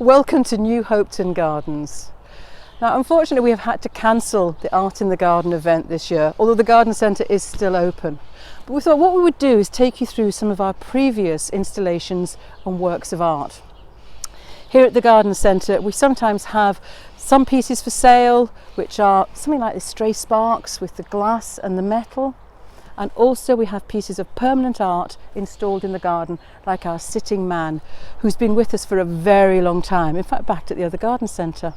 Welcome to New Hopetoun Gardens. Now unfortunately we have had to cancel the Art in the Garden event this year, although the garden centre is still open. But we thought what we would do is take you through some of our previous installations and works of art. Here at the garden centre we sometimes have some pieces for sale which are something like the stray sparks with the glass and the metal. And also we have pieces of permanent art installed in the garden, like our sitting man, who's been with us for a very long time, in fact back at the other garden centre.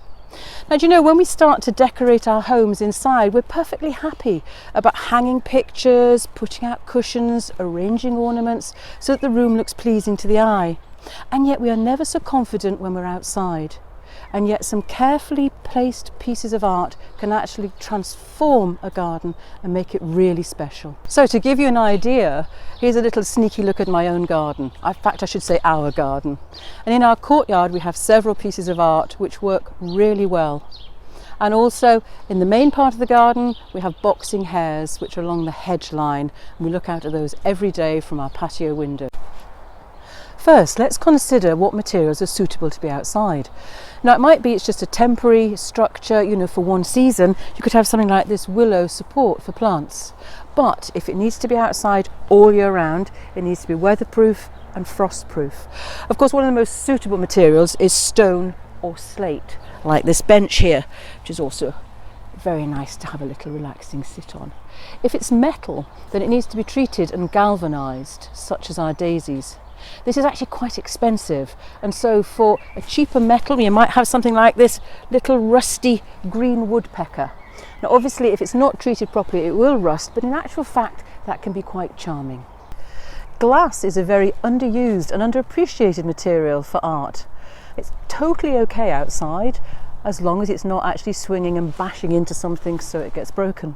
Now do you know, when we start to decorate our homes inside, we're perfectly happy about hanging pictures, putting out cushions, arranging ornaments, so that the room looks pleasing to the eye. And yet we are never so confident when we're outside. And yet some carefully placed pieces of art can actually transform a garden and make it really special. So to give you an idea, here's a little sneaky look at my own garden. In fact, I should say our garden. And in our courtyard we have several pieces of art which work really well. And also in the main part of the garden we have boxing hares which are along the hedge line, and we look out at those every day from our patio window. First, let's consider what materials are suitable to be outside. Now it might be it's just a temporary structure, you know, for one season. You could have something like this willow support for plants. But if it needs to be outside all year round, it needs to be weatherproof and frostproof. Of course, one of the most suitable materials is stone or slate, like this bench here, which is also very nice to have a little relaxing sit on. If it's metal, then it needs to be treated and galvanised, such as our daisies. This is actually quite expensive, and so for a cheaper metal you might have something like this little rusty green woodpecker. Now obviously if it's not treated properly it will rust, but in actual fact that can be quite charming. Glass is a very underused and underappreciated material for art. It's totally okay outside as long as it's not actually swinging and bashing into something so it gets broken.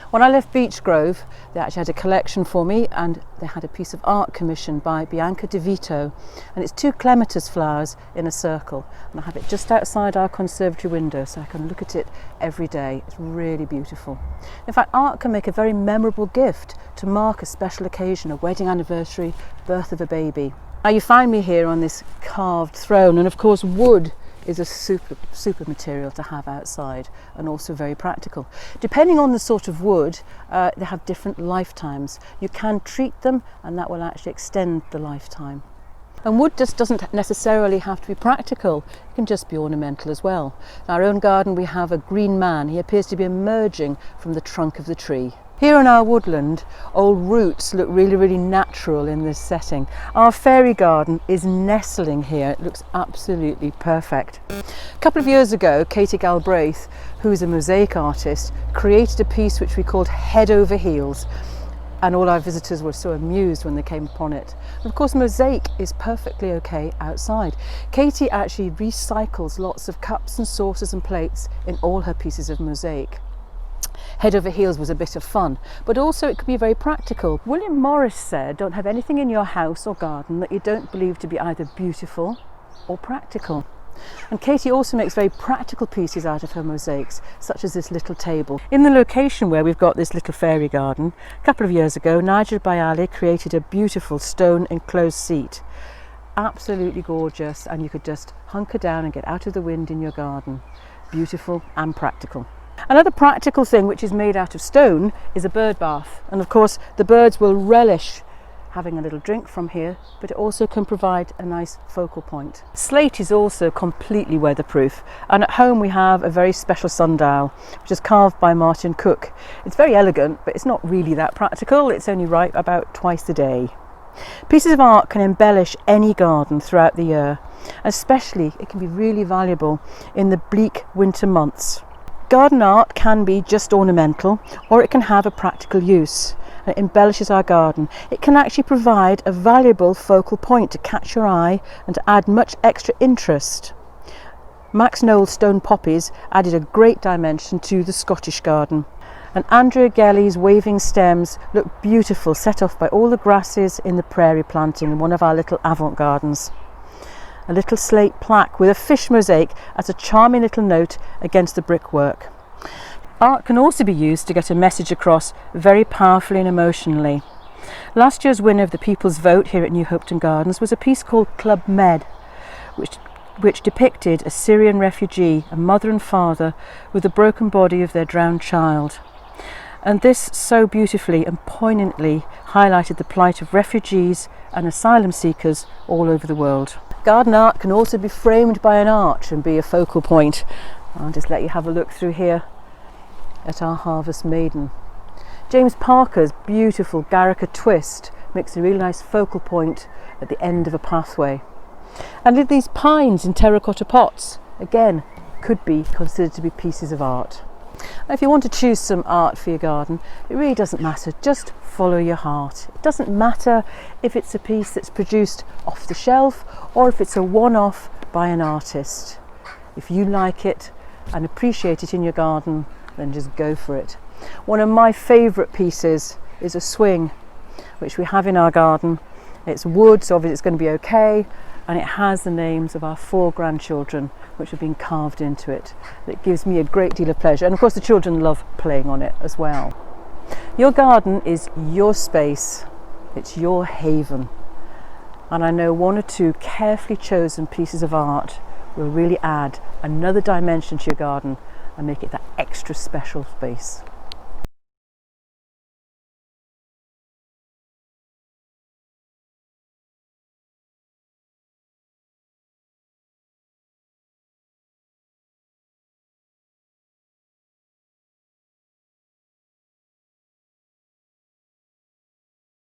When I left Beech Grove, they actually had a collection for me, and they had a piece of art commissioned by Bianca De Vito, and it's 2 clematis flowers in a circle, and I have it just outside our conservatory window so I can look at it every day. It's really beautiful. In fact, art can make a very memorable gift to mark a special occasion, a wedding anniversary, birth of a baby. Now you find me here on this carved throne, and of course wood is a super material to have outside, and also very practical. Depending on the sort of wood, they have different lifetimes. You can treat them and that will actually extend the lifetime. And wood just doesn't necessarily have to be practical, it can just be ornamental as well. In our own garden we have a green man. He appears to be emerging from the trunk of the tree. Here in our woodland, old roots look really natural in this setting. Our fairy garden is nestling here. It looks absolutely perfect. A couple of years ago, Katie Galbraith, who's a mosaic artist, created a piece which we called Head Over Heels. And all our visitors were so amused when they came upon it. And of course, mosaic is perfectly okay outside. Katie actually recycles lots of cups and saucers and plates in all her pieces of mosaic. Head Over Heels was a bit of fun, but also it could be very practical. William Morris said, don't have anything in your house or garden that you don't believe to be either beautiful or practical. And Katie also makes very practical pieces out of her mosaics, such as this little table. In the location where we've got this little fairy garden, a couple of years ago, Nigel Bayali created a beautiful stone enclosed seat. Absolutely gorgeous, and you could just hunker down and get out of the wind in your garden. Beautiful and practical. Another practical thing which is made out of stone is a bird bath, and of course the birds will relish having a little drink from here, but it also can provide a nice focal point. Slate is also completely weatherproof, and at home we have a very special sundial which is carved by Martin Cook. It's very elegant, but it's not really that practical. It's only right about twice a day. Pieces of art can embellish any garden throughout the year, especially it can be really valuable in the bleak winter months. Garden art can be just ornamental, or it can have a practical use. It embellishes our garden. It can actually provide a valuable focal point to catch your eye and to add much extra interest. Max Noel's stone poppies added a great dimension to the Scottish garden. And Andrea Gelly's waving stems look beautiful, set off by all the grasses in the prairie planting in one of our little avant gardens. A little slate plaque with a fish mosaic as a charming little note against the brickwork. Art can also be used to get a message across very powerfully and emotionally. Last year's winner of the People's Vote here at New Hopetoun Gardens was a piece called Club Med, which which depicted a Syrian refugee, a mother and father, with the broken body of their drowned child. And this so beautifully and poignantly highlighted the plight of refugees and asylum seekers all over the world. Garden art can also be framed by an arch and be a focal point. I'll just let you have a look through here at our Harvest Maiden. James Parker's beautiful Garrica twist makes a really nice focal point at the end of a pathway. And these pines in terracotta pots, again, could be considered to be pieces of art. Now, if you want to choose some art for your garden, it really doesn't matter, just follow your heart. It doesn't matter if it's a piece that's produced off the shelf or if it's a one-off by an artist. If you like it and appreciate it in your garden, then just go for it. One of my favourite pieces is a swing, which we have in our garden. It's wood, so obviously it's going to be okay, and it has the names of our 4 grandchildren which have been carved into it. It gives me a great deal of pleasure, and of course the children love playing on it as well. Your garden is your space, it's your haven, and I know 1 or 2 carefully chosen pieces of art will really add another dimension to your garden and make it that extra special space.